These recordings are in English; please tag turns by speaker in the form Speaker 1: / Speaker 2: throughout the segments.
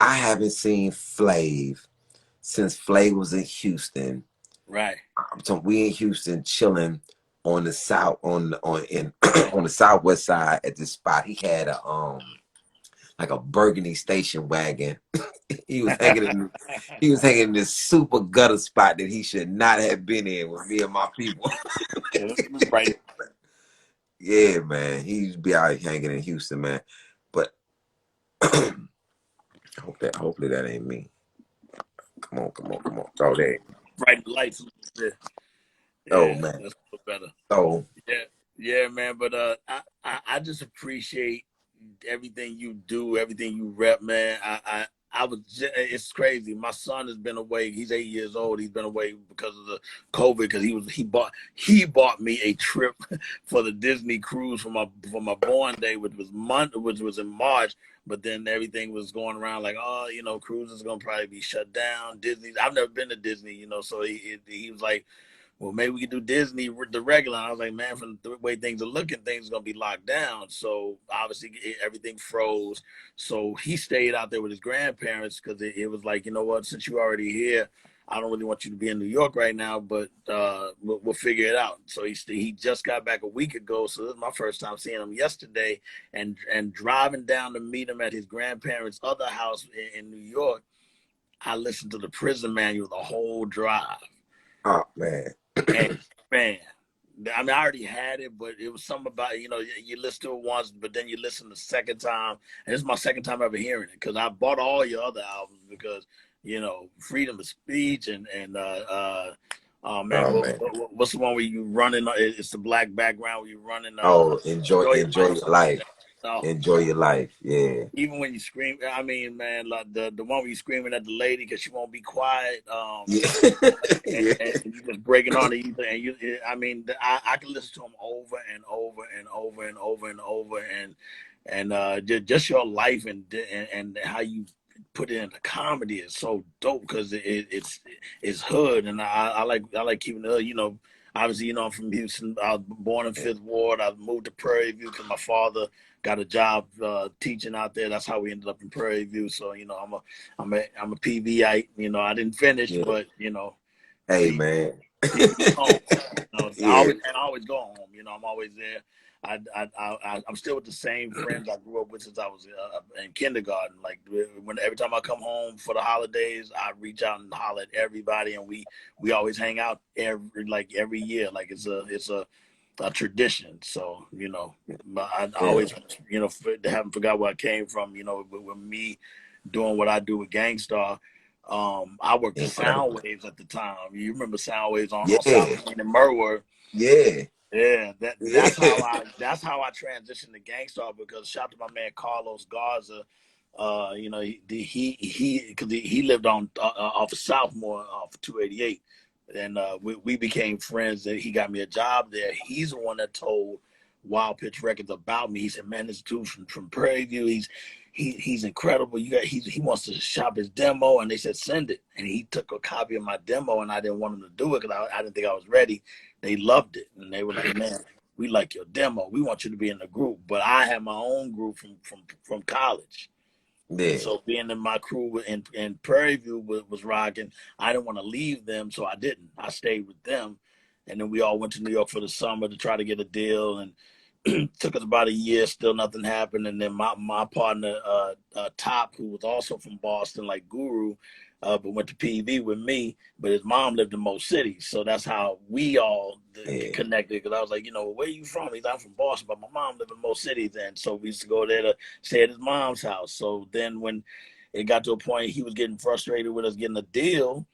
Speaker 1: I haven't seen Flav since Flav was in Houston.
Speaker 2: Right.
Speaker 1: So we in Houston chilling on the south on in on the southwest side at this spot. He had a like a burgundy station wagon. he was hanging in he was hanging in this super gutter spot that he should not have been in with me and my people.
Speaker 2: Right.
Speaker 1: Yeah, man. He used to be out hanging in Houston, man. But hopefully that ain't me. Come on. Oh, there.
Speaker 2: Right. The lights. Yeah.
Speaker 1: Oh
Speaker 2: Yeah.
Speaker 1: man.
Speaker 2: That's a little better.
Speaker 1: Oh,
Speaker 2: Yeah. Yeah, man. But I just appreciate everything you do, everything you rep, man. It's crazy. My son has been away. He's 8 years old. He's been away because of the COVID. Because he bought me a trip for the Disney cruise for my born day, which was in March. But then everything was going around like, oh, cruises gonna probably be shut down. Disney. I've never been to Disney, so he was like, well, maybe we could do Disney the regular. And I was like, man, from the way things are looking, things are gonna be locked down. So obviously everything froze. So he stayed out there with his grandparents because it was like, you know what, since you're already here, I don't really want you to be in New York right now, but we'll figure it out. So he just got back a week ago. So this is my first time seeing him yesterday, and driving down to meet him at his grandparents' other house in New York. I listened to the prison manual the whole drive.
Speaker 1: oh man.
Speaker 2: And man, I mean, I already had it, but it was something about you listen to it once, but then you listen the second time, and this is my second time ever hearing it because I bought all your other albums because freedom of speech oh man,
Speaker 1: Oh man.
Speaker 2: what's the one where you running? It's the black background where you running.
Speaker 1: Oh,
Speaker 2: Enjoy your
Speaker 1: enjoy
Speaker 2: life,
Speaker 1: your
Speaker 2: something like
Speaker 1: life.
Speaker 2: that. Oh
Speaker 1: Enjoy your life. Yeah.
Speaker 2: even when you scream, I mean, man, like the one where you screaming at the lady because she won't be quiet.
Speaker 1: Yeah.
Speaker 2: And,
Speaker 1: yeah.
Speaker 2: and you just breaking on it, and I mean, I can listen to them over and over and over and over and over, and just your life and how you put it into comedy is so dope because it's hood, and I like keeping it hood. Obviously, I'm from Houston. I was born in Fifth Ward. I moved to Prairie View because my father got a job teaching out there. That's how we ended up in Prairie View. So I'm a PVite. I didn't finish,
Speaker 1: Yeah.
Speaker 2: but
Speaker 1: Hey
Speaker 2: P,
Speaker 1: man.
Speaker 2: PV home.
Speaker 1: yeah.
Speaker 2: I always go home. I'm always there. I'm still with the same friends I grew up with since I was in kindergarten. Like every time I come home for the holidays, I reach out and holler at everybody, and we always hang out every year. Like it's a tradition. So but I
Speaker 1: Yeah.
Speaker 2: always haven't forgot where I came from. With me doing what I do with Gang-Starr. I worked the
Speaker 1: Incredible.
Speaker 2: sound waves at the time. You remember sound waves on South
Speaker 1: Yeah.
Speaker 2: Main and Merward?
Speaker 1: Yeah.
Speaker 2: Yeah, that
Speaker 1: Yeah.
Speaker 2: that's how I transitioned to Gang-Starr because shout out to my man Carlos Garza. He lived on off of Southmore off of 288, and we became friends. And he got me a job there. He's the one that told Wild Pitch Records about me. He said, "Man, this dude from Prairie View, he's incredible. He wants to shop his demo." And they said, "Send it." And he took a copy of my demo, and I didn't want him to do it because I didn't think I was ready. They loved it, and they were like, "Man, we like your demo. We want you to be in the group." But I had my own group from college. And
Speaker 1: Yeah.
Speaker 2: so being in my crew in Prairie View was rocking. I didn't want to leave them, so I didn't. I stayed with them. And then we all went to New York for the summer to try to get a deal. And took us about a year, still nothing happened. And then my partner, Top, who was also from Boston, like Guru, but went to PV with me, but his mom lived in most cities. So that's how we all
Speaker 1: Yeah.
Speaker 2: connected. Because I was like, where you from? He's, I'm from Boston, but my mom lived in most cities. And so we used to go there to stay at his mom's house. So then when it got to a point he was getting frustrated with us getting a deal,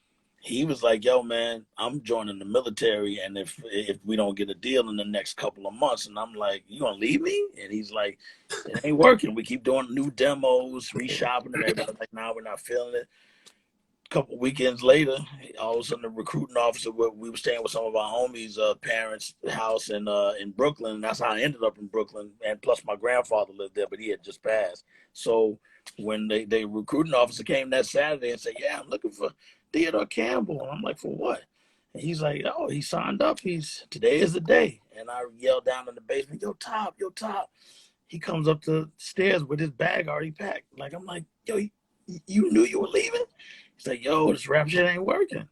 Speaker 2: he was like, "Yo, man, I'm joining the military, and if we don't get a deal in the next couple of months," and I'm like, "You gonna leave me?" And he's like, "It ain't working. We keep doing new demos, reshopping, and everybody's like, nah, we're not feeling it." A couple weekends later, all of a sudden, the recruiting officer, we were staying with some of our homies' parents' house in Brooklyn. And that's how I ended up in Brooklyn. And plus, my grandfather lived there, but he had just passed. So when the recruiting officer came that Saturday and said, "Yeah, I'm looking for Theodore Campbell," and I'm like, "For what?" And he's like, "Oh, he signed up. Today is the day." And I yelled down in the basement, "Yo, Top, yo, Top." He comes up the stairs with his bag already packed. Like I'm like, "Yo, You knew you were leaving? He's like, yo, this rap shit ain't working.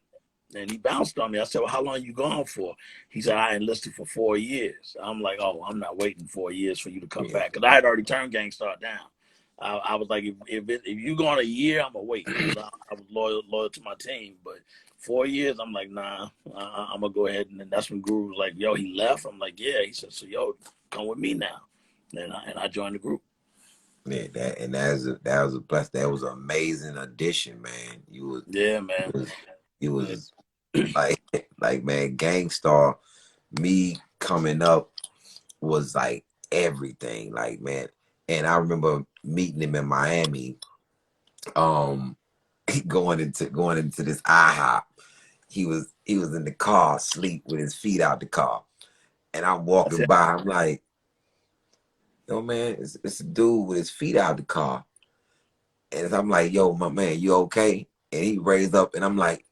Speaker 2: And he bounced on me. I said, well, how long you gone for? He said, I enlisted for 4 years. I'm like, oh, I'm not waiting 4 years for you to come
Speaker 1: Yeah,
Speaker 2: back. Because I had already turned Gang-Starr down. I was like, if you gone a year, I'm going to wait. Because I was loyal to my team. But 4 years, I'm like, nah, I'm going to go ahead. And then that's when Guru was like, yo, he left. I'm like, yeah. He said, so, yo, come with me now. And I joined the group.
Speaker 1: yeah, that was a bless. That was an amazing addition, man.
Speaker 2: Yeah,
Speaker 1: You
Speaker 2: man.
Speaker 1: was you was like like man, Gangstar. Me coming up was like everything, like man. And I remember meeting him in Miami. Um, going into this IHOP. He was in the car, asleep with his feet out the car, and I'm
Speaker 2: I
Speaker 1: walking
Speaker 2: said,
Speaker 1: by. I'm like, yo, man, it's a dude with his feet out the car. And I'm like, yo, my man, you okay? And he raised up, and I'm like,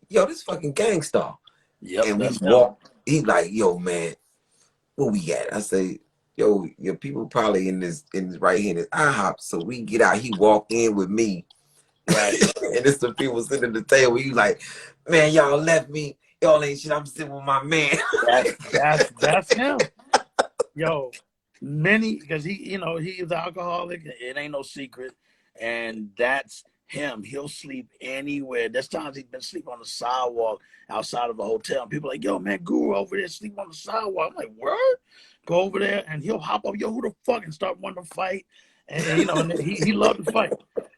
Speaker 1: yo, this fucking Gangstar.
Speaker 2: yep,
Speaker 1: And we
Speaker 2: that's him.
Speaker 1: walk. He like, yo, man, where we at? I say, yo, your people probably in this right here in this IHOP. So we get out. He walked in with me,
Speaker 2: Right.
Speaker 1: and there's some people sitting at the table. He like, man, y'all left me. Y'all ain't shit. I'm sitting with my man.
Speaker 2: That's him. Yo, many because he is an alcoholic. It ain't no secret, and that's him. He'll sleep anywhere. There's times he's been sleeping on the sidewalk outside of a hotel. And people are like, yo, man, Guru over there sleep on the sidewalk. I'm like, word? Go over there, and he'll hop up. Yo, who the fuck? And start wanting to fight. And he loved to fight.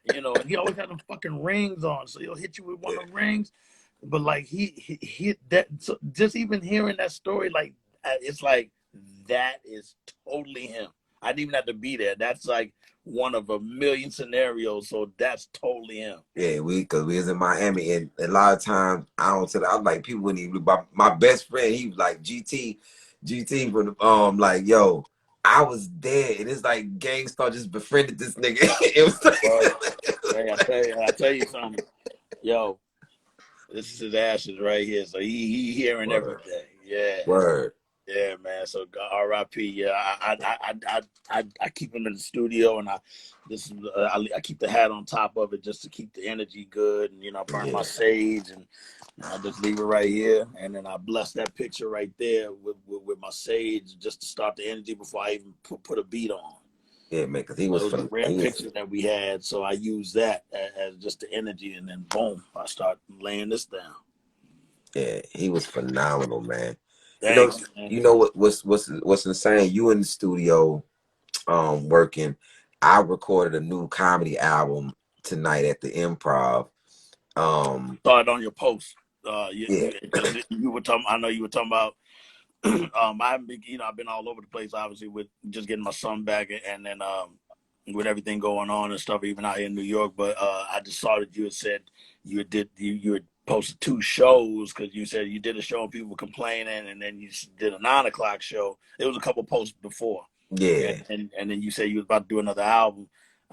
Speaker 2: And he always had them fucking rings on, so he'll hit you with one of the rings. But like he that so just even hearing that story, like it's like that is totally him. I didn't even have to be there. That's like one of a million scenarios. So that's totally him.
Speaker 1: Yeah, because we was in Miami, and a lot of times I don't tell. I'm like people wouldn't even. My best friend, he was like GT from the like yo. I was there, and it's like Gangstar just befriended this nigga. It was
Speaker 2: Well,
Speaker 1: like,
Speaker 2: hey, I tell you something, yo. This is his ashes right here. So he hearing
Speaker 1: word,
Speaker 2: everything. Yeah.
Speaker 1: word.
Speaker 2: Yeah, man. So R.I.P. Yeah, I keep him in the studio, and I keep the hat on top of it just to keep the energy good, and I burn my
Speaker 1: Yeah,
Speaker 2: sage, and I just leave it right here, and then I bless that picture right there with my sage just to start the energy before I even put a beat on.
Speaker 1: yeah, man. Because
Speaker 2: It was a rare picture that we had, so I use that as just the energy, and then boom, I start laying this down.
Speaker 1: yeah, he was phenomenal, man. You know,
Speaker 2: Thanks, man.
Speaker 1: you know what's insane? You in the studio, working. I recorded a new comedy album tonight at the Improv.
Speaker 2: Saw it on your post.
Speaker 1: Yeah,
Speaker 2: Because you were talking. I know you were talking about. I've been, I've been all over the place, obviously, with just getting my son back, and then with everything going on and stuff, even out here in New York. But I just saw that you had said you had posted 2 shows because you said you did a show and people were complaining, and then you did a 9 o'clock show. There was a couple posts before,
Speaker 1: yeah,
Speaker 2: and then you said you was about to do another album,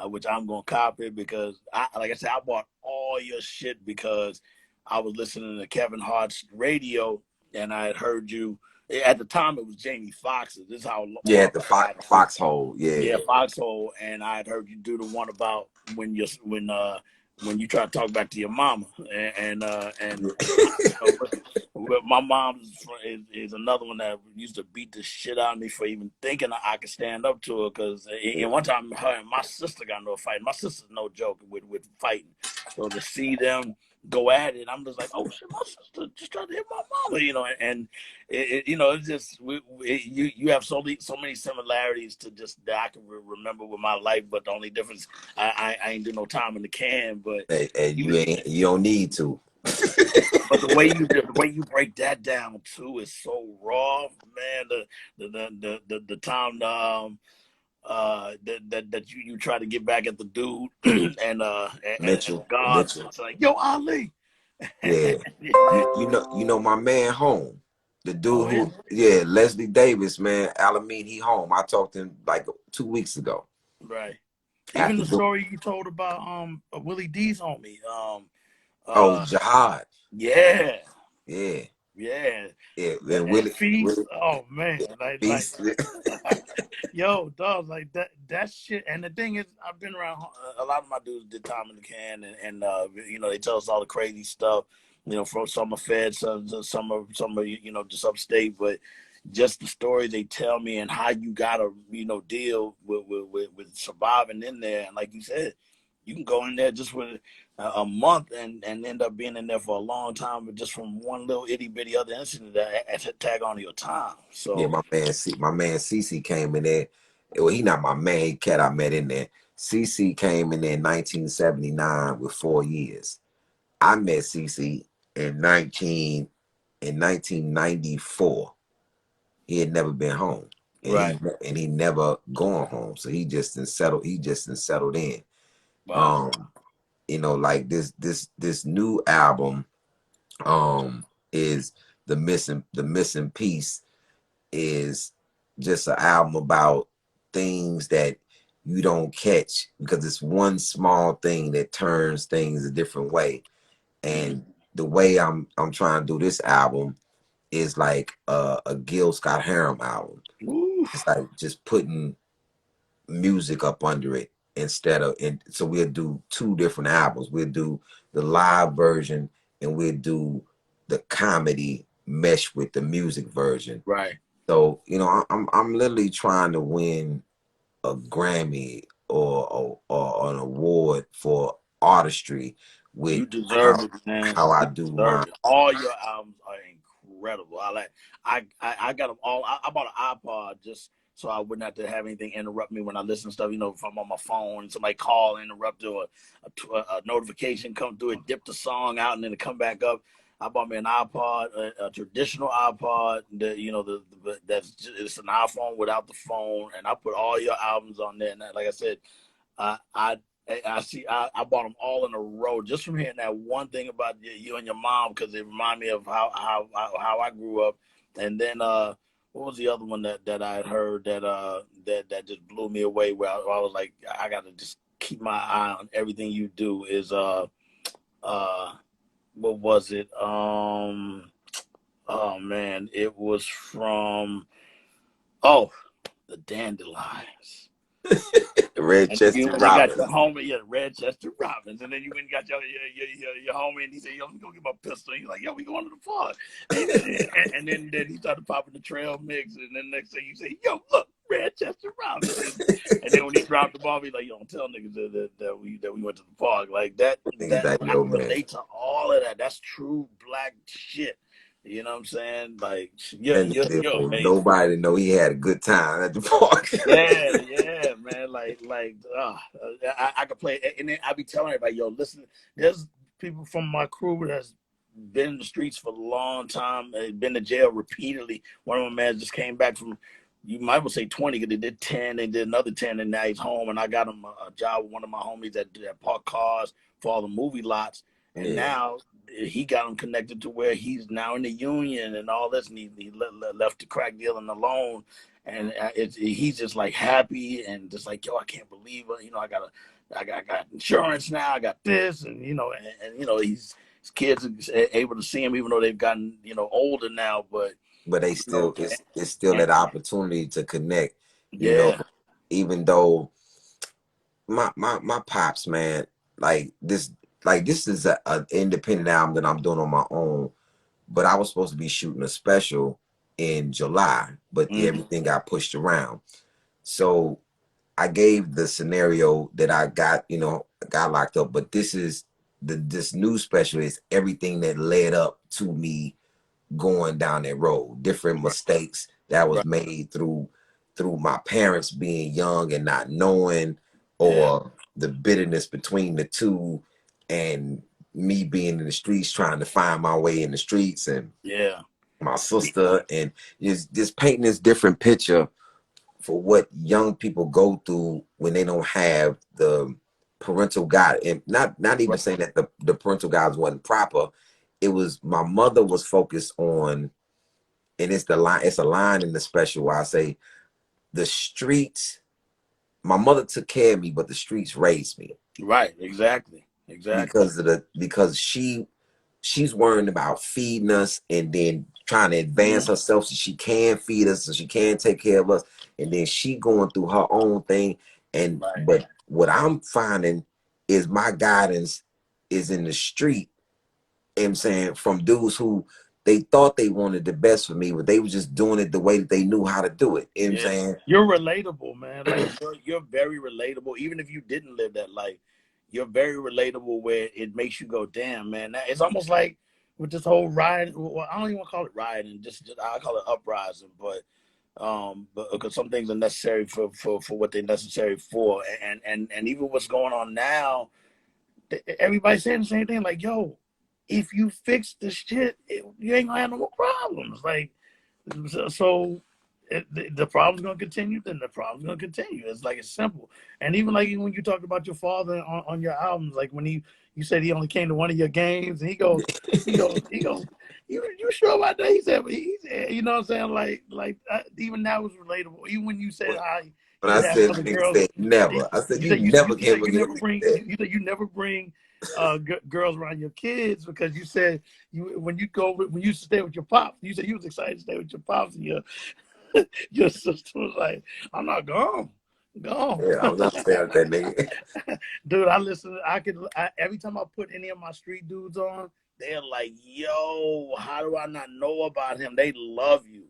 Speaker 2: which I'm gonna copy because like I said, I bought all your shit because I was listening to Kevin Hart's radio and I had heard you. At the time, it was Jamie Foxx's. This is how
Speaker 1: yeah.
Speaker 2: far
Speaker 1: At the
Speaker 2: back I had heard.
Speaker 1: foxhole, yeah,
Speaker 2: Yeah, Foxhole, and I had heard you do the one about when you try to talk back to your mama, and but my mom is another one that used to beat the shit out of me for even thinking I could stand up to her. Because in one time, her and my sister got into a fight. My sister's no joke with fighting. So to see them go at it, I'm just like, oh shit, my sister just tried to hit my mama, and it's just you have so many similarities to just that I can remember with my life. But the only difference, I ain't do no time in the can, but
Speaker 1: and
Speaker 2: you
Speaker 1: you don't need to.
Speaker 2: but the way you break that down too is so raw, man. The time that you try to get back at the dude and God,
Speaker 1: Mitchell,
Speaker 2: it's like, yo, Ali.
Speaker 1: yeah. You know my man home. The dude
Speaker 2: Oh yeah,
Speaker 1: who, yeah, Leslie Davis, man, Alameda, he home. I talked to him like 2 weeks ago.
Speaker 2: right. Even
Speaker 1: After
Speaker 2: the
Speaker 1: the
Speaker 2: story you told about Willie D's homie.
Speaker 1: oh
Speaker 2: Uh
Speaker 1: Jihad,
Speaker 2: yeah.
Speaker 1: yeah.
Speaker 2: Yeah,
Speaker 1: Yeah, and
Speaker 2: and Feast.
Speaker 1: Willie
Speaker 2: Oh man, like
Speaker 1: Beast.
Speaker 2: yo, dog, like that shit. And the thing is, I've been around a lot of my dudes did time in the can, and you know, they tell us all the crazy stuff. You know, from some are fed, some are you know just upstate, but just the story they tell me and how you gotta you know deal with surviving in there. And like you said, you can go in there just with a month and end up being in there for a long time, but just from one little itty bitty other incident that tag on to your time.
Speaker 1: Yeah,
Speaker 2: So
Speaker 1: my man CC came in there. Well, he not my man, he cat I met in there. CC came in there in 1979 with 4 years. I met CC in 1994. He had never been home, and
Speaker 2: right,
Speaker 1: he never gone home. So he just settled in.
Speaker 2: wow,
Speaker 1: Um, you know, like this new album is the missing piece is just an album about things that you don't catch because it's one small thing that turns things a different way.
Speaker 2: mm,
Speaker 1: And the way I'm trying to do this album is like a Gil Scott Heron album. It's
Speaker 2: oof,
Speaker 1: like just putting music up under it instead of, and so we'll do two different albums. We'll do the live version and we'll do the comedy mesh with the music version.
Speaker 2: right.
Speaker 1: So you know, I'm literally trying to win a Grammy or an award for artistry with
Speaker 2: You deserve
Speaker 1: how
Speaker 2: it, man.
Speaker 1: I
Speaker 2: You
Speaker 1: do
Speaker 2: deserve
Speaker 1: my
Speaker 2: it. All your albums are incredible. I like. I got them all. I bought an iPod just so I wouldn't have to have anything interrupt me when I listen to stuff. You know, if I'm on my phone, somebody call, interrupt, or a notification come through, it dip the song out, and then it come back up. I bought me an iPod, a traditional iPod. That you know, that's just, it's an iPhone without the phone, and I put all your albums on there. And like I said, I I I see. I bought them all in a row just from hearing that one thing about you and your mom because it reminded me of how I grew up. And then what was the other one that I had heard that just blew me away? Where I was like, I got to just keep my eye on everything you do. Is uh what was it? Oh man, it was from oh the Dandelions.
Speaker 1: Red
Speaker 2: And then
Speaker 1: Chester
Speaker 2: when you got your
Speaker 1: Robbins.
Speaker 2: homie, yeah, Red Chester Robbins, and then you went and got your homie, and he said, "Yo, let me go get my pistol." And he's like, "Yo, we going to the park," and then he started popping the trail mix, and then next thing you say, "Yo, look, Red Chester Robbins," and then when he dropped the ball, he's like, "Yo, don't tell niggas that we went to the park like that."
Speaker 1: He's
Speaker 2: That
Speaker 1: like,
Speaker 2: I
Speaker 1: yo,
Speaker 2: can
Speaker 1: man.
Speaker 2: relate to all of that. That's true black shit. You know what I'm saying? Like,
Speaker 1: And
Speaker 2: you're amazing.
Speaker 1: nobody know he had a good time at the park.
Speaker 2: Yeah, yeah, man. I could play, and then I be telling everybody, yo, listen. There's people from my crew that's been in the streets for a long time, been to jail repeatedly. One of my man just came back from, you might well say 20, because they did 10, they did another 10, and now he's home. And I got him a job with one of my homies that park cars for all the movie lots, and
Speaker 1: Yeah.
Speaker 2: now he got him connected to where he's now in the union and all this, and he left the crack dealing alone, and he's just like happy and just like, yo, I can't believe it. You know, I got insurance now. I got this, and you know, and you know, his kids are able to see him even though they've gotten you know older now. But
Speaker 1: But they
Speaker 2: you know,
Speaker 1: still it's still that opportunity to connect, you know,
Speaker 2: yeah,
Speaker 1: even though my pops, man, like this is a independent album that I'm doing on my own, but I was supposed to be shooting a special in July, but
Speaker 2: mm,
Speaker 1: everything got pushed around. So I gave the scenario that I got, you know, got locked up, but this new special is everything that led up to me going down that road, different
Speaker 2: right,
Speaker 1: mistakes that was
Speaker 2: right,
Speaker 1: made through my parents being young and not knowing,
Speaker 2: yeah,
Speaker 1: or the bitterness between the two, and me being in the streets trying to find my way in the streets, and
Speaker 2: yeah,
Speaker 1: my sister, and just painting this different picture for what young people go through when they don't have the parental guide. And not even
Speaker 2: right,
Speaker 1: saying that the parental guidance wasn't proper. It was, my mother was focused on, and it's a line in the special where I say, the streets, my mother took care of me, but the streets raised me.
Speaker 2: right, exactly, exactly,
Speaker 1: Because she she's worrying about feeding us and then trying to advance
Speaker 2: Mhm.
Speaker 1: herself so she can feed us, so she can take care of us, and then she going through her own thing. And
Speaker 2: Right.
Speaker 1: but what I'm finding is my guidance is in the street. You know what I'm saying, from dudes who they thought they wanted the best for me, but they were just doing it the way that they knew how to do it. You know what I'm
Speaker 2: Yeah,
Speaker 1: saying?
Speaker 2: you're relatable, man. Like you're very relatable. Even if you didn't live that life, you're very relatable. Where it makes you go, damn, man. It's almost like with this whole riot. Well, I don't even call it rioting. Just I call it uprising. But because some things are necessary for what they're necessary for, and even what's going on now, everybody's saying the same thing. Like, yo, if you fix the shit, you ain't gonna have no more problems. Like, so the problem's gonna continue. Then the problem's gonna continue. It's like it's simple. And even like when you talked about your father on your albums, like when you said he only came to one of your games, and he goes, you sure about that? He said, you know what I'm saying? Even that was relatable. Even when you said how
Speaker 1: When
Speaker 2: he
Speaker 1: I
Speaker 2: would have
Speaker 1: said,
Speaker 2: other
Speaker 1: nigga
Speaker 2: girls,
Speaker 1: said never, I said
Speaker 2: you
Speaker 1: you
Speaker 2: said
Speaker 1: never came
Speaker 2: you
Speaker 1: again
Speaker 2: never
Speaker 1: with
Speaker 2: bring
Speaker 1: that.
Speaker 2: you said you never bring girls around your kids because you said when you stay with your pops, you said you was excited to stay with your pops, and your sister was like, "I'm not gone, gone."
Speaker 1: Yeah, I'm not staying with that nigga.
Speaker 2: Dude, I listen. Every time I put any of my street dudes on, they're like, "Yo, how do I not know about him?" They love you.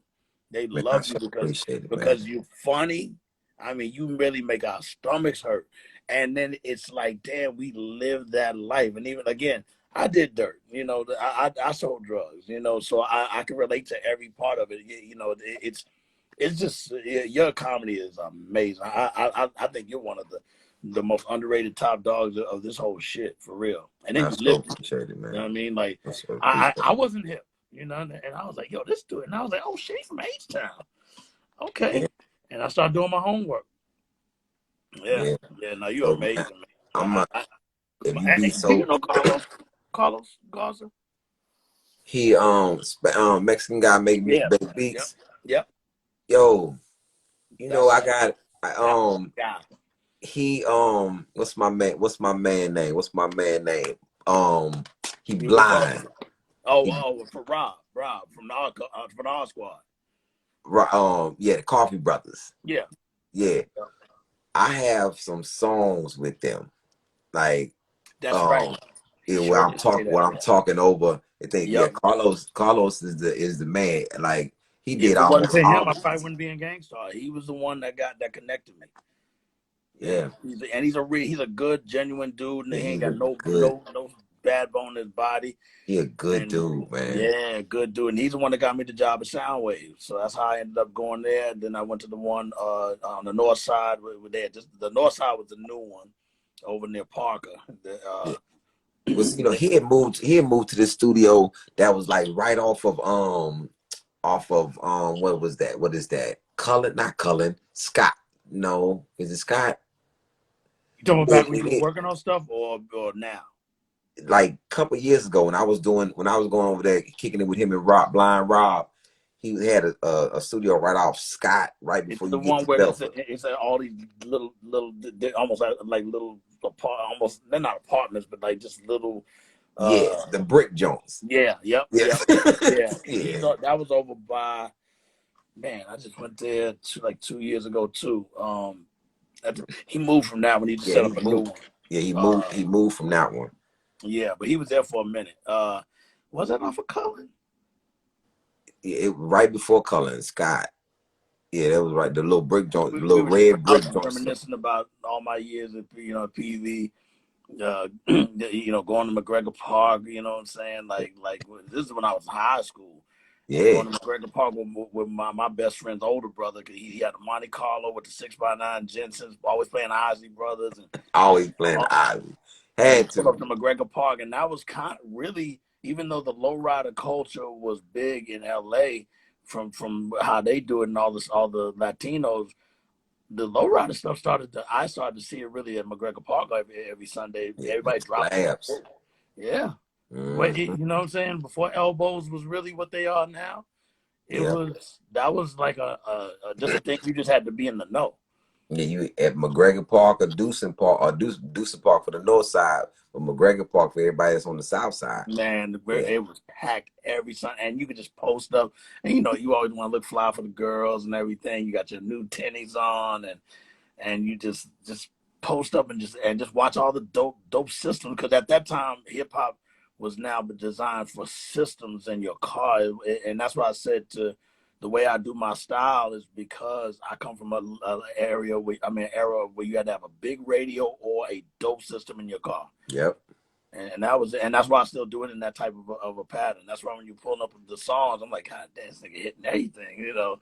Speaker 2: They
Speaker 1: Man, I
Speaker 2: love you
Speaker 1: sure appreciate it, man.
Speaker 2: because you're funny. I mean, you really make our stomachs hurt. And then it's like, damn, we live that life. And even again, I did dirt. You know, I sold drugs. You know, so I can relate to every part of it. You know, it's just your comedy is amazing. I think you're one of the most underrated top dogs of this whole shit for real. And
Speaker 1: Man,
Speaker 2: then
Speaker 1: I
Speaker 2: you
Speaker 1: sure
Speaker 2: lived it.
Speaker 1: appreciate it,
Speaker 2: You know
Speaker 1: man.
Speaker 2: what I mean? Like
Speaker 1: I sure appreciate
Speaker 2: I wasn't hip, you know, and I was like, yo, this dude, and I was like, oh shit, he's from H Town,
Speaker 1: it.
Speaker 2: okay. And I started doing my homework. Yeah,
Speaker 1: Yeah, yeah.
Speaker 2: yeah. No, you're
Speaker 1: So man,
Speaker 2: amazing, man.
Speaker 1: I'm if you be
Speaker 2: Do you
Speaker 1: so
Speaker 2: know Carlos Garza?
Speaker 1: he Mexican guy
Speaker 2: Yeah,
Speaker 1: make
Speaker 2: yep,
Speaker 1: beats.
Speaker 2: yep.
Speaker 1: Yo, you know
Speaker 2: That's
Speaker 1: I got I
Speaker 2: that's the guy.
Speaker 1: he what's my man name? What's my man name? Um he
Speaker 2: We were talking.
Speaker 1: blind.
Speaker 2: Oh,
Speaker 1: He
Speaker 2: for Rob from the R Squad.
Speaker 1: yeah, the Coffee Brothers.
Speaker 2: Yeah,
Speaker 1: Yeah. I have some songs with them. Like
Speaker 2: that's right.
Speaker 1: um
Speaker 2: He
Speaker 1: yeah,
Speaker 2: sure did say
Speaker 1: where
Speaker 2: that.
Speaker 1: I'm talking over. I think yeah,
Speaker 2: Yep.
Speaker 1: Carlos is the man. Like he
Speaker 2: If
Speaker 1: did
Speaker 2: it wasn't
Speaker 1: almost
Speaker 2: for him,
Speaker 1: all
Speaker 2: I
Speaker 1: the
Speaker 2: probably wouldn't be in Gang-Starr. He was the one that connected me. Yeah,
Speaker 1: yeah.
Speaker 2: he's a good, genuine dude, and
Speaker 1: Yeah,
Speaker 2: he ain't
Speaker 1: he's a
Speaker 2: got
Speaker 1: good
Speaker 2: no bad bone in his body.
Speaker 1: he a good
Speaker 2: And
Speaker 1: dude, man.
Speaker 2: yeah, good dude. And he's the one that got me the job at Soundwave. So that's how I ended up going there. Then I went to the one on the north side with there. Just the north side was the new one over near Parker.
Speaker 1: Yeah. Was he had moved to the studio that was like right off of what was that? What is that? Cullen, not Cullen, Scott. No, is it Scott?
Speaker 2: You talking about
Speaker 1: Yeah,
Speaker 2: back when you was working on stuff or now?
Speaker 1: like a couple years ago when I was going over there kicking it with him and Rob, he had a studio right off Scott right
Speaker 2: It's
Speaker 1: before you
Speaker 2: the
Speaker 1: get
Speaker 2: one
Speaker 1: to
Speaker 2: where
Speaker 1: Belford.
Speaker 2: it's all these they're almost like little almost they're not apartments, but like just little.
Speaker 1: Yeah,
Speaker 2: uh
Speaker 1: the Brick Jones.
Speaker 2: yeah, yep,
Speaker 1: Yeah,
Speaker 2: yep, yeah.
Speaker 1: yeah,
Speaker 2: That was over by, man. I just went there like 2 years ago too. He moved from that when he just
Speaker 1: yeah.
Speaker 2: set
Speaker 1: He
Speaker 2: up a new
Speaker 1: moved.
Speaker 2: one.
Speaker 1: Yeah, he moved.
Speaker 2: Uh,
Speaker 1: He moved from that one.
Speaker 2: yeah, but he was there for a minute. Was that off of Cullen?
Speaker 1: Right before Cullen Scott. Yeah, that was right. The little brick joint, the
Speaker 2: We
Speaker 1: little
Speaker 2: were just
Speaker 1: red
Speaker 2: I was
Speaker 1: brick
Speaker 2: just
Speaker 1: joint.
Speaker 2: reminiscing about all my years at PV. Going to McGregor Park. You know what I'm saying? Like this is when I was in high school.
Speaker 1: Yeah,
Speaker 2: Going to McGregor Park with my best friend's older brother. He had a Monte Carlo with the 6x9 Jensen's, always playing Ozzy Brothers,
Speaker 1: always playing
Speaker 2: uh,
Speaker 1: the Ivy.
Speaker 2: and we
Speaker 1: Had
Speaker 2: pulled
Speaker 1: to.
Speaker 2: up to McGregor Park, and that was kind of really, even though the lowrider culture was big in LA, from how they do it and all the Latinos, the lowrider stuff I started to see it really at McGregor Park every Sunday.
Speaker 1: Yeah, the
Speaker 2: Everybody dropping off.
Speaker 1: slabs.
Speaker 2: Yeah. But
Speaker 1: Hmm.
Speaker 2: you know what I'm saying? Before elbows was really what they are now,
Speaker 1: Yeah,
Speaker 2: that was like just a thing you just had to be in the know.
Speaker 1: Yeah, you at McGregor Park or Deucin Park or Deucin Park for the north side, but McGregor Park for everybody that's on the south side.
Speaker 2: Man,
Speaker 1: Yeah.
Speaker 2: it was packed every Sunday, and you could just post up, and you know, you always want to look fly for the girls and everything. You got your new tennies on, and you just post up and just watch all the dope systems, because at that time hip hop was now designed for systems in your car, and that's why I said to the way I do my style is because I come from a area where era where you had to have a big radio or a dope system in your car.
Speaker 1: Yep.
Speaker 2: And that's why I still do it in that type of a pattern. That's why when you pulling up the songs, I'm like, God damn, this nigga hitting everything, you know.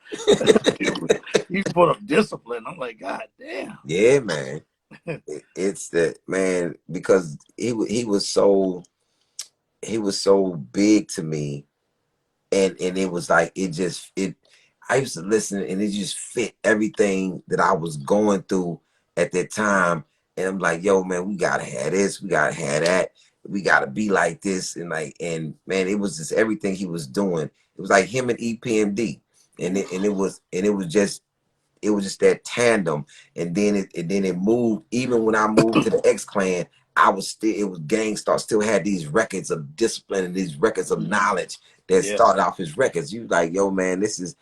Speaker 2: You put up discipline. I'm like, God damn.
Speaker 1: Yeah, man. It's that man because he was so big to me, and it was like it. I used to listen, and it just fit everything that I was going through at that time. And I'm like, yo, man, we gotta have this, we gotta have that, we gotta be like this, and man, it was just everything he was doing. It was like him and EPMD, and it was just that tandem, and then it moved. Even when I moved to the X Clan, I was still it was Gang-Starr still had these records of discipline and these records of knowledge that
Speaker 2: Yeah.
Speaker 1: started off his records. You like, yo, man, this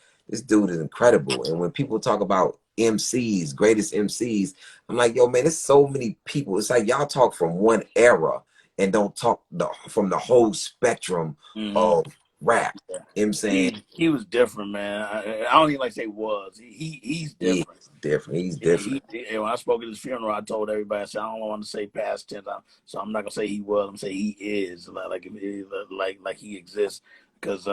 Speaker 1: dude is incredible. And when people talk about MCs, greatest MCs, I'm like, yo, man, there's so many people. It's like y'all talk from one era and don't talk from the whole spectrum
Speaker 2: Mm-hmm.
Speaker 1: of rap.
Speaker 2: Yeah.
Speaker 1: You know what I'm saying?
Speaker 2: He was different, man. I don't even like to say was. He's
Speaker 1: He's
Speaker 2: different.
Speaker 1: different. He's different.
Speaker 2: When I spoke at his funeral, I told everybody, I said, I don't want to say past tense, so I'm not gonna say he was. I'm gonna say he is, like he exists, because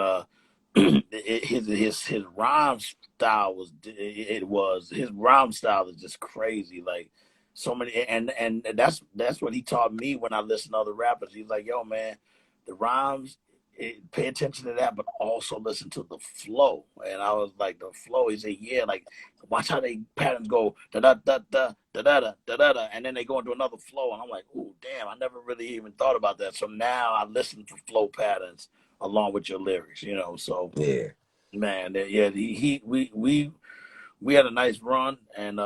Speaker 2: his rhyme style was his rhyme style is just crazy, like so many, and that's what he taught me when I listened to other rappers. He's like, yo, man, the rhymes. Pay attention to that, but also listen to the flow. And I was like, the flow. He said, yeah, like watch how they patterns go da da da da da da da da da, and then they go into another flow, and I'm like, oh damn, I never really even thought about that. So now I listen to flow patterns along with your lyrics, you know. So
Speaker 1: Yeah.
Speaker 2: man, yeah, we had a nice run, and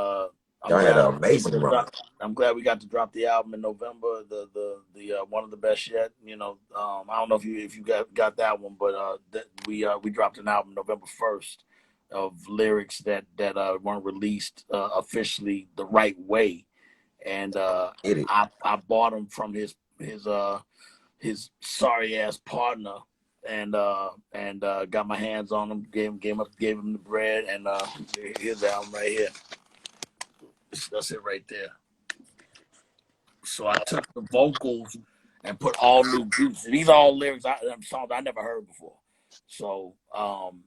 Speaker 2: I'm
Speaker 1: Y'all had
Speaker 2: glad I
Speaker 1: an
Speaker 2: was able
Speaker 1: amazing
Speaker 2: to
Speaker 1: run.
Speaker 2: drop. I'm glad we got to drop the album in November. The one of the best yet. You know, I don't know if you got that one, but we dropped an album November 1st of lyrics that weren't released officially the right way, and
Speaker 1: Hit it.
Speaker 2: I bought them from his sorry ass partner, and got my hands on him, gave him the bread, and here's the album right here. That's it right there. So I took the vocals and put all new beats. These are all lyrics, songs I never heard before. So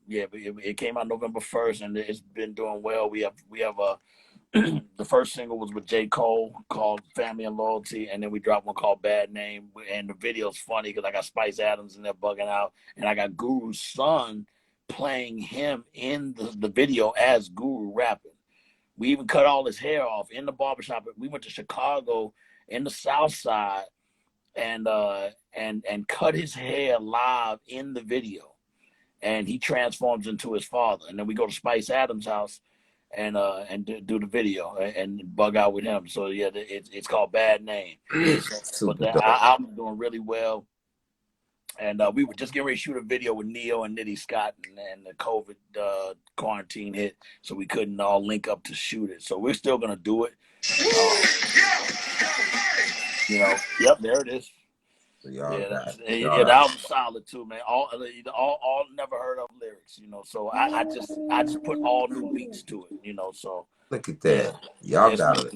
Speaker 2: yeah, but it came out November 1st, and it's been doing well. We have a the first single was with J. Cole called Family and Loyalty, and then we dropped one called Bad Name. And the video's funny because I got Spice Adams in there bugging out, and I got Guru's son playing him in the video as Guru rapping. We even cut all his hair off in the barbershop. We went to Chicago in the South Side and cut his hair live in the video, and he transforms into his father. And then we go to Spice Adams' house and do the video and bug out with him. So yeah, it's called Bad Name. So, but
Speaker 1: Super
Speaker 2: the
Speaker 1: dope.
Speaker 2: album's doing really well. And we were just getting ready to shoot a video with Neo and Nitty Scott, and the COVID quarantine hit, so we couldn't all link up to shoot it. So we're still gonna do it. You know, yep, there it is.
Speaker 1: So y'all
Speaker 2: Yeah,
Speaker 1: got
Speaker 2: yeah,
Speaker 1: y'all
Speaker 2: the album's solid too, man. All never heard of lyrics, you know. So I just put all new beats to it, you know. So
Speaker 1: look at
Speaker 2: yeah,
Speaker 1: that. Y'all
Speaker 2: it's
Speaker 1: got a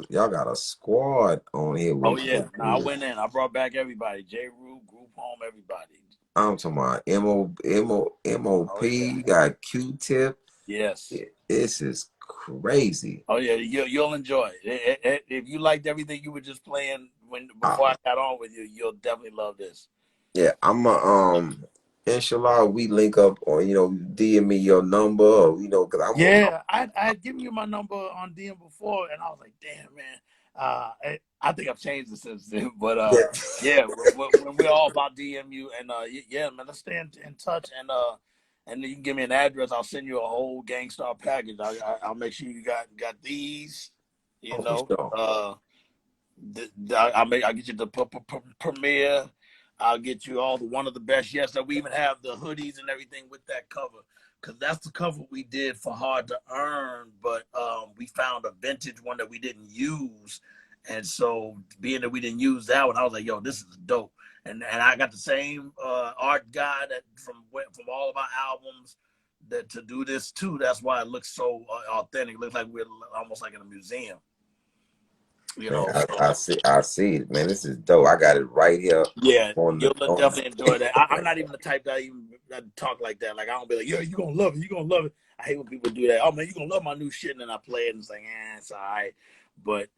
Speaker 1: y'all got a squad on here
Speaker 2: oh
Speaker 1: with
Speaker 2: yeah. No, I
Speaker 1: with
Speaker 2: went in. I brought back everybody. J. Rue, Group Home, everybody.
Speaker 1: I'm talking about MOP,
Speaker 2: Oh yeah.
Speaker 1: you got Q-Tip.
Speaker 2: Yes.
Speaker 1: This is crazy.
Speaker 2: Oh yeah. You'll enjoy it. If you liked everything you were just playing
Speaker 1: Uh,
Speaker 2: before I got on with you, you'll definitely love this.
Speaker 1: yeah, I'm a inshallah we link up or DM me your number or cause
Speaker 2: Yeah, I had given you my number on DM before, and I was like, damn, man. I think I've changed it since then, but
Speaker 1: yeah.
Speaker 2: yeah, when we're all about DM you, and yeah, man, let's stay in touch, and and then you can give me an address. I'll send you a whole Gang-Starr package. I'll make sure you got these. You
Speaker 1: Oh, for
Speaker 2: know,
Speaker 1: sure.
Speaker 2: I'll get you the premiere. I'll get you all the one of the best. Yes, that we even have the hoodies and everything with that cover, because that's the cover we did for Hard to Earn. But we found a vintage one that we didn't use, and so being that we didn't use that one, I was like, "Yo, this is dope." And I got the same art guy that from all of our albums that to do this too. That's why it looks so authentic. It looks like we're almost like in a museum. You
Speaker 1: Man,
Speaker 2: know,
Speaker 1: I see it, man. This is dope. I got it right here
Speaker 2: yeah,
Speaker 1: on
Speaker 2: you'll
Speaker 1: the
Speaker 2: definitely enjoy that. I'm not even the type that even that talk like that. Like I don't be like, yeah, you gonna love it. You gonna love it. I hate when people do that. Oh man, you gonna love my new shit, and then I play it and it's like, it's all right. But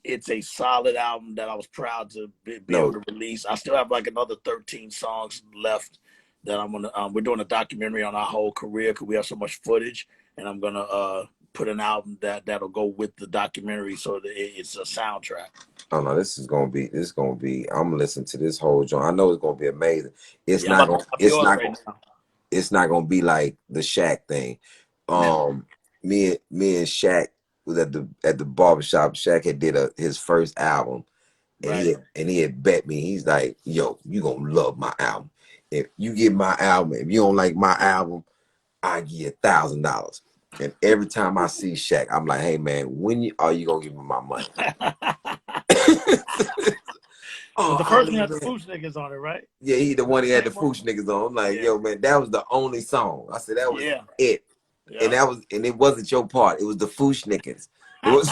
Speaker 2: it's a solid album that I was proud to be able
Speaker 1: no.
Speaker 2: to release. I still have like another 13 songs left that I'm gonna. We're doing a documentary on our whole career because we have so much footage, and I'm gonna put an album that'll go with the documentary so that it's a soundtrack.
Speaker 1: Oh no, this is gonna be I'm gonna listen to this whole joint. I know it's gonna be amazing. It's
Speaker 2: Yeah, I'm
Speaker 1: not
Speaker 2: about to
Speaker 1: gonna
Speaker 2: drop
Speaker 1: it's
Speaker 2: yours
Speaker 1: not
Speaker 2: right
Speaker 1: gonna
Speaker 2: now.
Speaker 1: it's not gonna be like the Shaq thing.
Speaker 2: Now,
Speaker 1: Me and Shaq was at the barbershop. Shaq had did his first album, and
Speaker 2: right.
Speaker 1: he had bet me. He's like, "Yo, you gonna love my album. If you get my album, if you don't like my album, I give you $1,000." And every time I see Shaq, I'm like, "Hey man, are you gonna give me my money?"
Speaker 2: Because
Speaker 1: Oh,
Speaker 2: the first one
Speaker 1: Ali,
Speaker 2: had the
Speaker 1: man.
Speaker 2: Foosh niggas on it, right?
Speaker 1: Yeah, he the
Speaker 2: Is
Speaker 1: one
Speaker 2: that
Speaker 1: he
Speaker 2: the
Speaker 1: had the
Speaker 2: same one?
Speaker 1: Foosh niggas on. I'm like,
Speaker 2: Yeah,
Speaker 1: yo, man, that was the only song. I said that was
Speaker 2: yeah,
Speaker 1: it.
Speaker 2: yeah.
Speaker 1: And it wasn't your part. It was the Foosh niggas. It was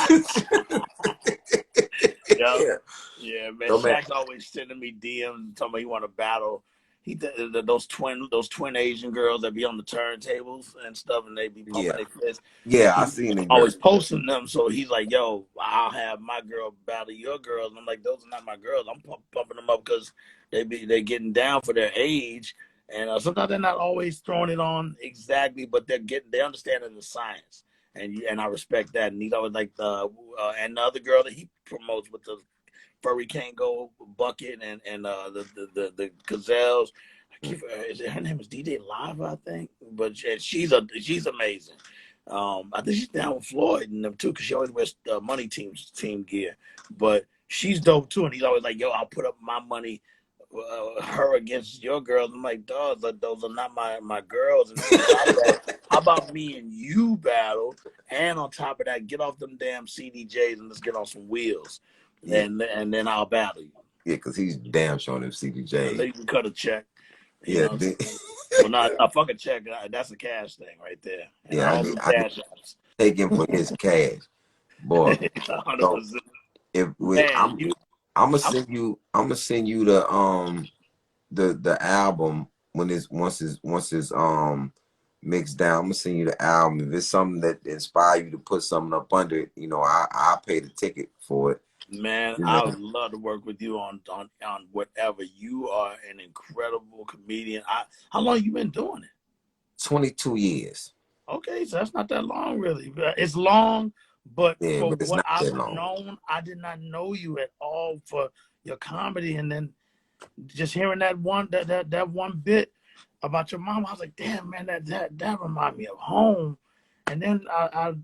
Speaker 2: Yep.
Speaker 1: yeah.
Speaker 2: Yeah, man.
Speaker 1: So man,
Speaker 2: Shaq's always sending me DMs telling me he want to battle. Those twin Asian girls that be on the turntables and stuff, and they be pumping
Speaker 1: yeah.
Speaker 2: their fists.
Speaker 1: Yeah, I
Speaker 2: He
Speaker 1: seen them girls.
Speaker 2: always posting them, so he's like, "Yo, I'll have my girl battle your girls." And I'm like, "Those are not my girls. I'm pumping them up because they getting down for their age, and sometimes they're not always throwing it on exactly, but they understanding the science." And I respect that. And he's always like and the other girl that he promotes with the furry Kango bucket and the gazelles. I keep her name is DJ Lava, I think, but she's amazing. I think she's down with Floyd and them too, because she always wears money team gear. But she's dope too, and he's always like, "Yo, I'll put up my money." Her against your girls. I'm like, dog, those are not my girls. And then on top of that, how about me and you battle? And on top of that, get off them damn CDJs and let's get on some wheels.
Speaker 1: Yeah,
Speaker 2: And then I'll battle you.
Speaker 1: yeah, because he's damn showing them
Speaker 2: And then
Speaker 1: CDJ.
Speaker 2: you can cut a check. You
Speaker 1: Yeah,
Speaker 2: know what I'm saying? Well, not a fucking check. That's a cash thing right there. And
Speaker 1: yeah,
Speaker 2: all them
Speaker 1: I can
Speaker 2: cash apps.
Speaker 1: take him for his cash, boy. So
Speaker 2: 100%.
Speaker 1: if we,
Speaker 2: Man, I'm
Speaker 1: I'm gonna send you the album when it's once it's mixed down. I'm gonna send you the album. If it's something that inspire you to put something up under it, I'll pay the ticket for it.
Speaker 2: Man,
Speaker 1: You
Speaker 2: I
Speaker 1: know,
Speaker 2: would love to work with you on whatever. You are an incredible comedian. How long you been doing it?
Speaker 1: 22 years.
Speaker 2: Okay, so that's not that long, really. It's long, but
Speaker 1: Yeah,
Speaker 2: for
Speaker 1: but it's
Speaker 2: what
Speaker 1: not
Speaker 2: I've
Speaker 1: that long.
Speaker 2: known, I did not know you at all for your comedy, and then just hearing that one bit about your mom, I was like, damn, man, that remind me of home. And then I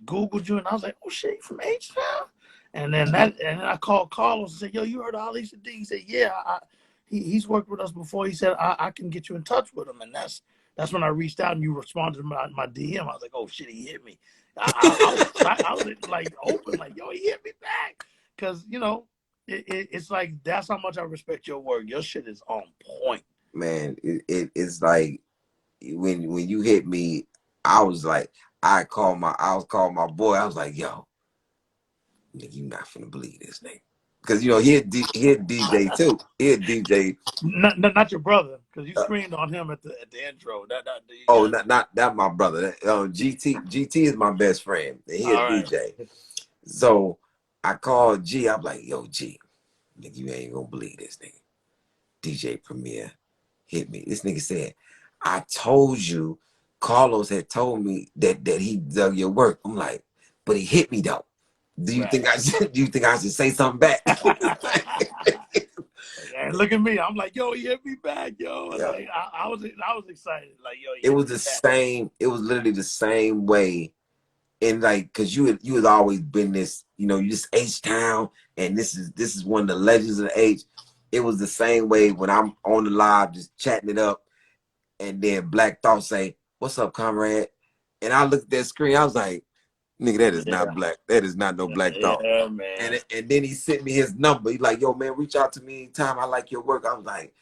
Speaker 2: googled you, and I was like, oh shit, you from H Town? And then I called Carlos and said, yo, you heard of Ali Siddiq? He said, yeah, he's worked with us before. He said I can get you in touch with him, and that's when I reached out and you responded to my DM. I was like, oh shit, he hit me. I was like open, like, yo, he hit me back, because it's like that's how much I respect your work. Your shit is on point.
Speaker 1: Man, it's like when you hit me, I was like, I was calling my boy. I was like, yo, nigga, you not finna believe this nigga. Cause he a DJ too. He a DJ.
Speaker 2: Not your brother, because you screamed on him at the intro. That you
Speaker 1: Oh,
Speaker 2: got.
Speaker 1: not my brother. GT is my best friend. And he a
Speaker 2: All right.
Speaker 1: DJ. So I called G. I'm like, yo, G, nigga, you ain't gonna believe this nigga. DJ Premier hit me. This nigga said, I told you, Carlos had told me that he dug your work. I'm like, but he hit me though.
Speaker 2: Right.
Speaker 1: Do you think I should say something back?
Speaker 2: And look at me. I'm like, yo, he hit me back, yo.
Speaker 1: Yeah.
Speaker 2: Like I was excited. Like, yo, he
Speaker 1: It
Speaker 2: hit
Speaker 1: was
Speaker 2: me
Speaker 1: the
Speaker 2: back.
Speaker 1: same. It was literally the same way. And like, cause you had always been this, you just H Town, and this is one of the legends of the H. It was the same way when I'm on the live, just chatting it up, and then Black Thought say, "What's up, comrade?" And I looked at that screen, I was like, "Nigga, that is not
Speaker 2: Yeah,
Speaker 1: Black. That is not no Black Thought."
Speaker 2: yeah,
Speaker 1: And
Speaker 2: man.
Speaker 1: and then he sent me his number. He's like, "Yo, man, reach out to me anytime. I like your work." I was like,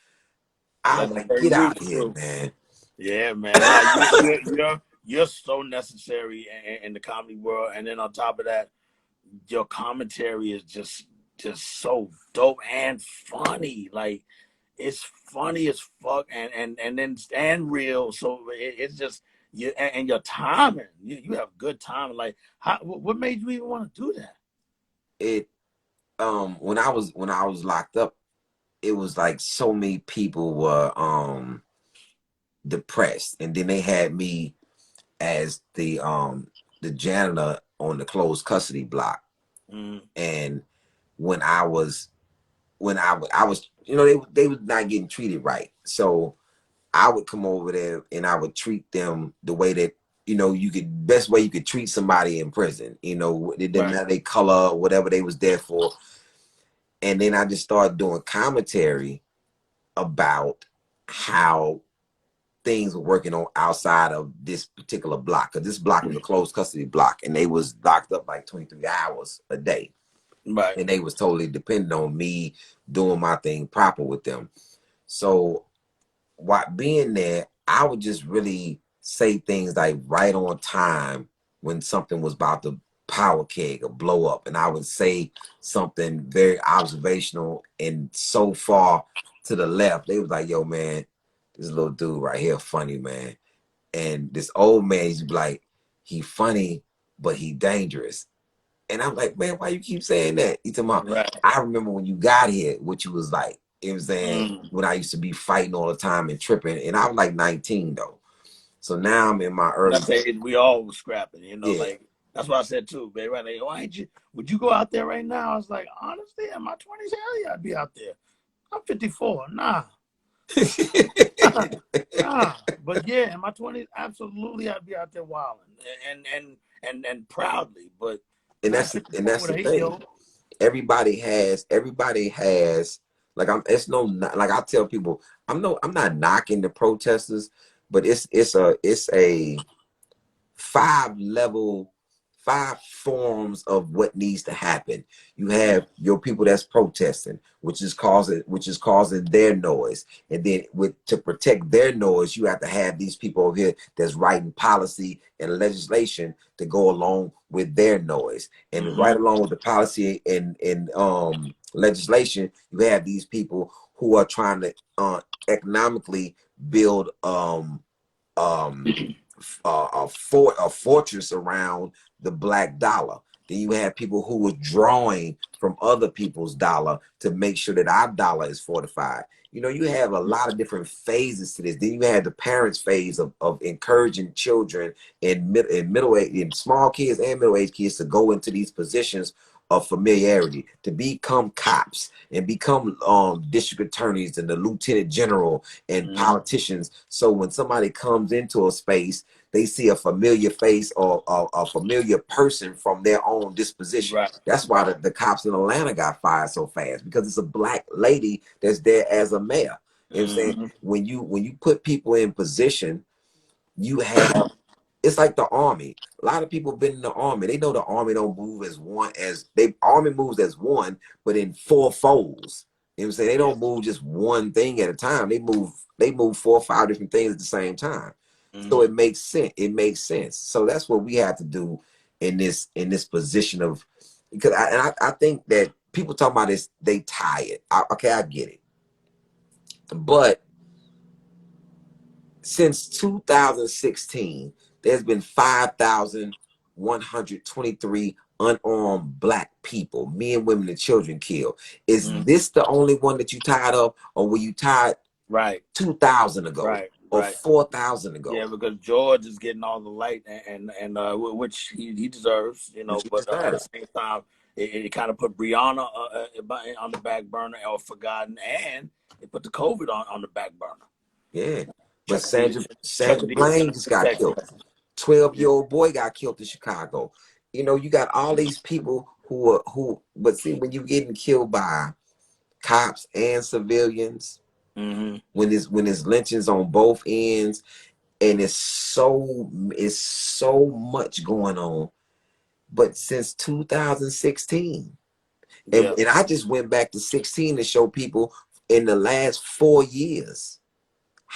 Speaker 1: "Get out
Speaker 2: Legendary
Speaker 1: of here,
Speaker 2: crew.
Speaker 1: man."
Speaker 2: Yeah, man. Nah, you're so necessary in the comedy world, and then on top of that, your commentary is just so dope and funny. Like it's funny as fuck, and real. So it's just you and your timing. You have good timing. Like, what made you even want to do that?
Speaker 1: It when I was locked up, it was like so many people were depressed, and then they had me as the janitor on the closed custody block.
Speaker 2: Mm,
Speaker 1: And when I was they was not getting treated right, so I would come over there and I would treat them the way that you could best way you could treat somebody in prison. It didn't
Speaker 2: right,
Speaker 1: matter their color, whatever they was there for. And then I just started doing commentary about how things were working on outside of this particular block, because this block was a closed custody block, and they was locked up like 23 hours a day,
Speaker 2: right,
Speaker 1: and they was totally dependent on me doing my thing proper with them. So while being there, I would just really say things like right on time when something was about to power keg or blow up, and I would say something very observational and so far to the left, they was like, "Yo, man, this little dude right here, funny, man." And this old man, he's like, "He funny, but he dangerous." And I'm like, "Man, why you keep saying that?" He talking about,
Speaker 2: right.
Speaker 1: "I remember when you got here, what you was like." It was saying
Speaker 2: Mm.
Speaker 1: when I used to be fighting all the time and tripping, and I was like 19 though. So now I'm in my
Speaker 2: And I
Speaker 1: early,
Speaker 2: say we all was scrapping,
Speaker 1: yeah.
Speaker 2: like that's what I said too, baby. Right? Like, why ain't you? Would you go out there right now? I was like, honestly, in my 20s, hell yeah, I'd be out there. I'm 54. Nah, nah. But yeah, in my 20s, absolutely, I'd be out there wilding and proudly. But
Speaker 1: and
Speaker 2: not
Speaker 1: that's and
Speaker 2: 54
Speaker 1: that's
Speaker 2: with
Speaker 1: the
Speaker 2: a 8
Speaker 1: thing.
Speaker 2: yo.
Speaker 1: Everybody has like it's no like I tell people I'm not knocking the protesters, but it's a five-level, five forms of what needs to happen. You have your people that's protesting, which is causing their noise, and then to protect their noise, you have to have these people over here that's writing policy and legislation to go along with their noise, and right
Speaker 2: Mm-hmm.
Speaker 1: along with the policy and legislation, you have these people who are trying to economically build um a fortress around the black dollar. Then you have people who were drawing from other people's dollar to make sure that our dollar is fortified. You have a lot of different phases to this. Then you have the parents phase of encouraging children in middle age, in small kids and middle aged kids to go into these positions of familiarity, to become cops and become district attorneys and the lieutenant general and
Speaker 2: Mm-hmm.
Speaker 1: politicians. So when somebody comes into a space, they see a familiar face or a familiar person from their own disposition.
Speaker 2: Right,
Speaker 1: That's why
Speaker 2: right.
Speaker 1: the cops in Atlanta got fired so fast, because it's a black lady that's there as a mayor. You know what I'm saying?
Speaker 2: Mm-hmm.
Speaker 1: When you put people in position, you have it's like the army. A lot of people have been in the army. They know the army don't move as one as they army moves as one, but in four folds. You know what I'm saying? They
Speaker 2: Yeah.
Speaker 1: don't move just one thing at a time. They move four or five different things at the same time. So
Speaker 2: Mm-hmm.
Speaker 1: it makes sense. It makes sense. So that's what we have to do in this position of, because I think that people talk about this, they tired. Okay, I get it. But since 2016, there's been 5,123 unarmed black people, men, women, and children killed. Is
Speaker 2: Mm-hmm.
Speaker 1: this the only one that you tired of, or were you tired
Speaker 2: Right,
Speaker 1: 2,000 ago
Speaker 2: right,
Speaker 1: or
Speaker 2: right.
Speaker 1: 4,000 ago?
Speaker 2: Yeah, because George is getting all the light and which he deserves,
Speaker 1: Which you
Speaker 2: But at the
Speaker 1: deserve.
Speaker 2: same time, it kind of put Brianna on the back burner or forgotten, and They put the COVID on the back burner.
Speaker 1: Yeah. But
Speaker 2: Check the
Speaker 1: Sandra Bland just got
Speaker 2: text
Speaker 1: killed.
Speaker 2: message.
Speaker 1: 12-year-old boy got killed in Chicago. You know, you got all these people but see, when you getting killed by cops and civilians,
Speaker 2: Mm-hmm.
Speaker 1: when it's lynchings on both ends, and it's so much going on. But since 2016, and,
Speaker 2: Yeah.
Speaker 1: and I just went back to 16 to show people in the last 4 years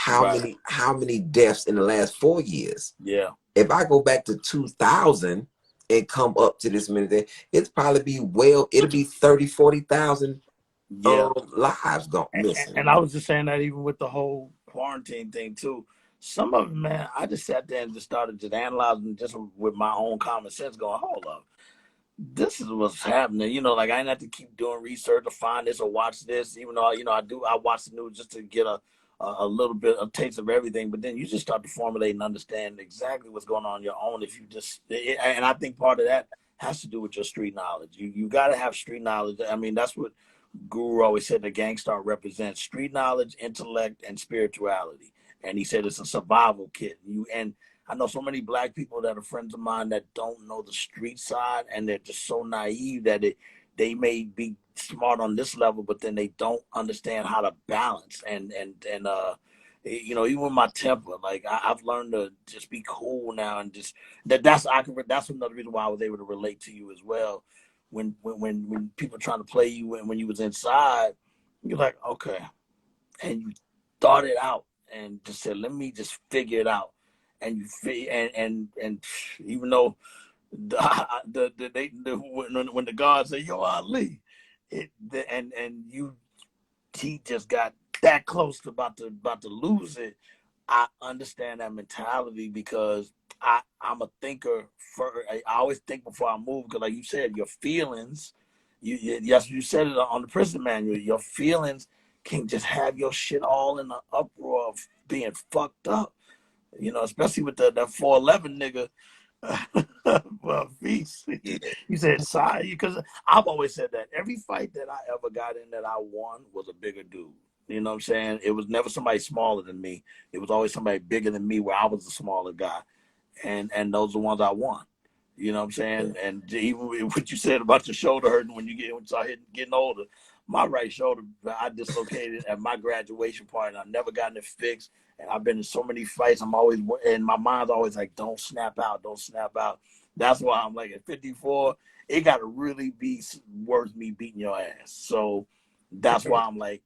Speaker 2: Right.
Speaker 1: how many deaths in the last 4 years.
Speaker 2: Yeah.
Speaker 1: If I go back to 2000 and come up to this minute, it'll be 30, 40,000
Speaker 2: Yeah.
Speaker 1: lives gone missing.
Speaker 2: And I was just saying that even with the whole quarantine thing too. Some of them, man, I just sat there and just started just analyzing just with my own common sense, going, hold up, this is what's happening. You know, like I didn't have to keep doing research to find this or watch this, even though I watch the news just to get a little bit a taste of everything. But then you just start to formulate and understand exactly what's going on your own. If you just and I think part of that has to do with your street knowledge. You got to have street knowledge. I mean, that's what Guru always said the Gang-Starr represents: street knowledge, intellect, and spirituality. And he said it's a survival kit. And I know so many black people that are friends of mine that don't know the street side, and they're just so naive that they may be smart on this level, but then they don't understand how to balance and you know, even with my temper, like I've learned to just be cool now and just that's another reason why I was able to relate to you as well. When people are trying to play you when you was inside, you're like, okay, and you thought it out and just said, let me just figure it out. And and even though when the guard said, "Yo, Ali," and he just got that close to about to lose it. I understand that mentality because I'm a thinker. I always think before I move because, like you said, your feelings. Yes, you said it on the prison manual. Your feelings can just have your shit all in the uproar of being fucked up. You know, especially with that 411 nigga. Well, feast.
Speaker 1: Yeah,
Speaker 2: You said side because I've always said that every fight that I ever got in that I won was a bigger dude. You know what I'm saying? It was never somebody smaller than me. It was always somebody bigger than me where I was the smaller guy. And those are the ones I won. You know what I'm
Speaker 1: yeah,
Speaker 2: saying? And even what you said about your shoulder hurting when you start getting older, my right shoulder I dislocated at my graduation party. And I've never gotten it fixed. And I've been in so many fights. I'm always, and my mind's always like, don't snap out, don't snap out. That's why I'm like at 54, it got to really be worth me beating your ass. So that's
Speaker 1: yeah.
Speaker 2: why I'm like,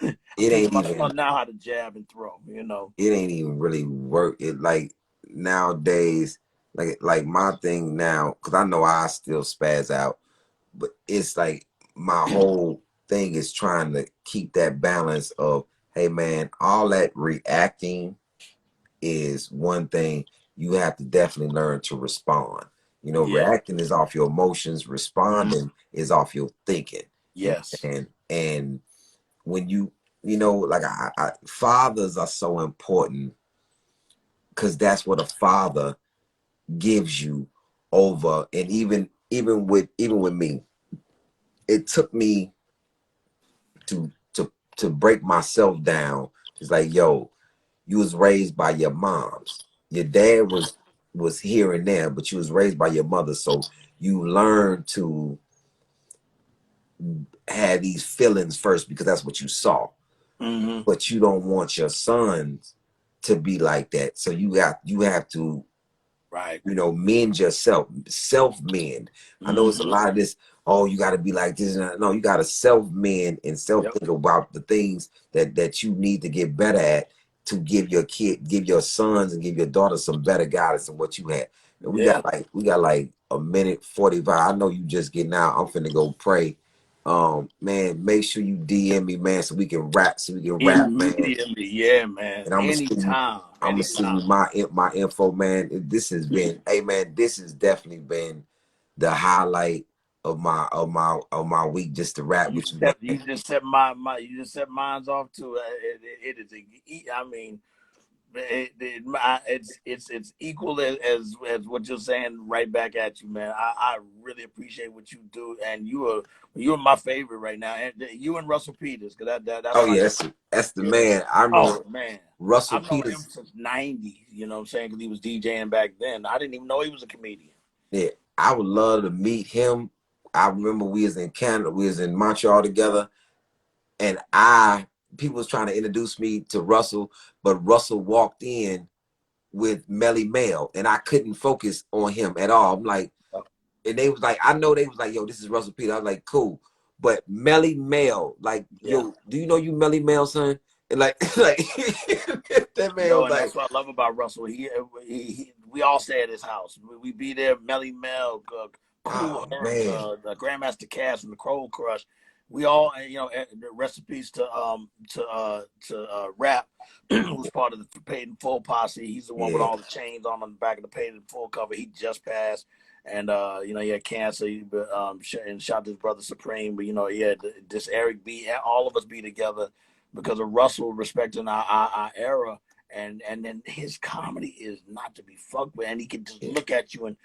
Speaker 2: I'm
Speaker 1: It
Speaker 2: teaching
Speaker 1: ain't
Speaker 2: my
Speaker 1: even
Speaker 2: son now how to jab and throw, you know.
Speaker 1: it ain't even really work. It like nowadays, like my thing now, because I know I still spaz out, but it's like my whole thing is trying to keep that balance of, hey man, all that reacting is one thing. You have to definitely learn to respond. You know,
Speaker 2: Yeah.
Speaker 1: reacting is off your emotions,
Speaker 2: Mm-hmm.
Speaker 1: responding is off your thinking. You know what
Speaker 2: Yes.
Speaker 1: I'm saying? And when like fathers are so important because that's what a father gives you over. And even with me, it took me to break myself down. It's like, yo, you was raised by your moms. Your dad was here and there, but you was raised by your mother. So you learn to have these feelings first because that's what you saw.
Speaker 2: Mm-hmm.
Speaker 1: But you don't want your sons to be like that. So you have to
Speaker 2: Right.
Speaker 1: mend yourself, self mend. I know it's a
Speaker 2: Mm-hmm.
Speaker 1: lot of this. Oh, you got to be like this. No, you got to self mend and self
Speaker 2: Yep.
Speaker 1: think about the things that you need to get better at to give your sons and give your daughters some better guidance than what you had. And
Speaker 2: Yeah.
Speaker 1: we got like a minute 45. I know you just getting out. I'm finna go pray. Man, make sure you DM me, man, so we can rap, man.
Speaker 2: Immediately. Yeah, man.
Speaker 1: And I'm gonna send you.
Speaker 2: Anytime.
Speaker 1: I'm gonna send
Speaker 2: Anytime.
Speaker 1: you my info, man. This has been, hey man, this has definitely been the highlight of my week. Just to rap with you, man.
Speaker 2: You just set my you just set mines off too. It is. I mean, It's equal as what you're saying right back at you, man. I really appreciate what you do, and you are my favorite right now. And you and Russell Peters, because that's
Speaker 1: Oh
Speaker 2: my
Speaker 1: yeah,
Speaker 2: guy.
Speaker 1: that's the
Speaker 2: Yeah.
Speaker 1: man. I remember
Speaker 2: Oh man,
Speaker 1: Russell
Speaker 2: I've known him
Speaker 1: Peters.
Speaker 2: since '90s. You know what I'm saying? Because he was DJing back then. I didn't even know he was a comedian.
Speaker 1: Yeah, I would love to meet him. I remember we was in Canada, we was in Montreal together, and people was trying to introduce me to Russell, but Russell walked in with Melly Mel, and I couldn't focus on him at all. I'm like, and they was like, I know they was like, yo, this is Russell Peters. I was like, cool. But Melly Mel, like,
Speaker 2: Yeah.
Speaker 1: yo, do you know you Melly Mel, son? And like, like that man
Speaker 2: No,
Speaker 1: was
Speaker 2: and
Speaker 1: like,
Speaker 2: that's what I love about Russell. We all stay at his house. We be there. Melly Mel, Cool
Speaker 1: oh
Speaker 2: Herc,
Speaker 1: man,
Speaker 2: the Grandmaster Cass from the Crow Crush. We all, the recipes to Rap, who's part of the Paid in Full posse. He's the one with
Speaker 1: yeah,
Speaker 2: all the chains on the back of the Paid in Full cover. He just passed, and he had cancer. And shot his brother Supreme. But he had this Eric B. All of us be together because of Russell respecting our era, and then his comedy is not to be fucked with, and he can just
Speaker 1: yeah.
Speaker 2: look at you and